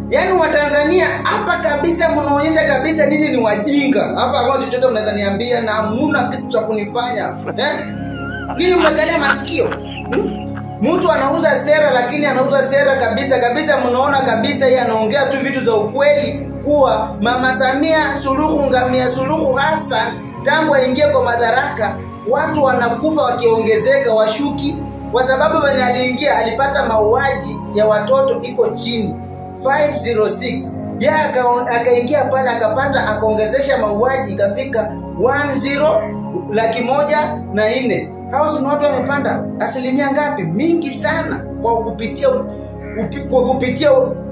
Yaani Watanzania hapa kabisa mnaonyesha kabisa nini ni wajinga. Hapa hakuna chochote mnaweza niambia na hamna kitu cha kunifanya. Nini mnagalia masikio? Mtu anauza sera lakini anauza sera kabisa mnaona kabisa yeye anaongea tu vitu za ukweli kuwa Mama Samia Suluhu Hassan tangu aingie kwa madaraka watu wanakufa wakiongezeka washuki kwa sababu mwenye aliingia alipata mauaji ya watoto iko chini 506. Yeye akaingia pale akapata akaongezesha mauaji ikafika 1,104,000. Hao si watu wamepanda asilimia ngapi? Mingi sana kwa kupitia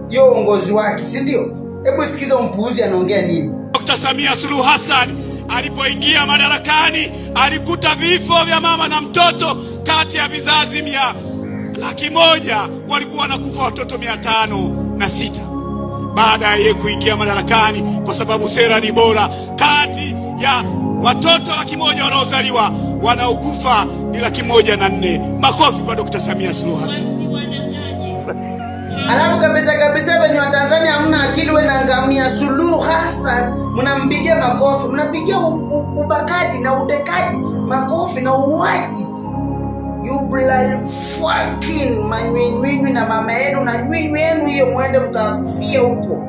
hiyo uongozi wake, si ndio? Hebu sikiza mpuuzi anaongea nini. Dr. Samia Suluhu Hassan alipoingia madarakani alikuta vifo vya mama na mtoto kati ya vizazi 100,000 walikuwa wanakufa watoto 506. Baada ya yeye kuingia madarakani, kwa sababu sera ni bora, kati ya watoto 100,000 wanaozaliwa wanaokufa ni 104,000. Makofi kwa Dr. Samia Suluhu Hassan. Alafu kabisa wenye wa Tanzania hamna akili, wewe na Samia Suluhu Hassan mnampigia makofi, mnapigia ubakaji na utekaji makofi na uwaji. You bloody fucking manywinywi na mama yenu na nywinywi yenu hiyo muende mkafia huko.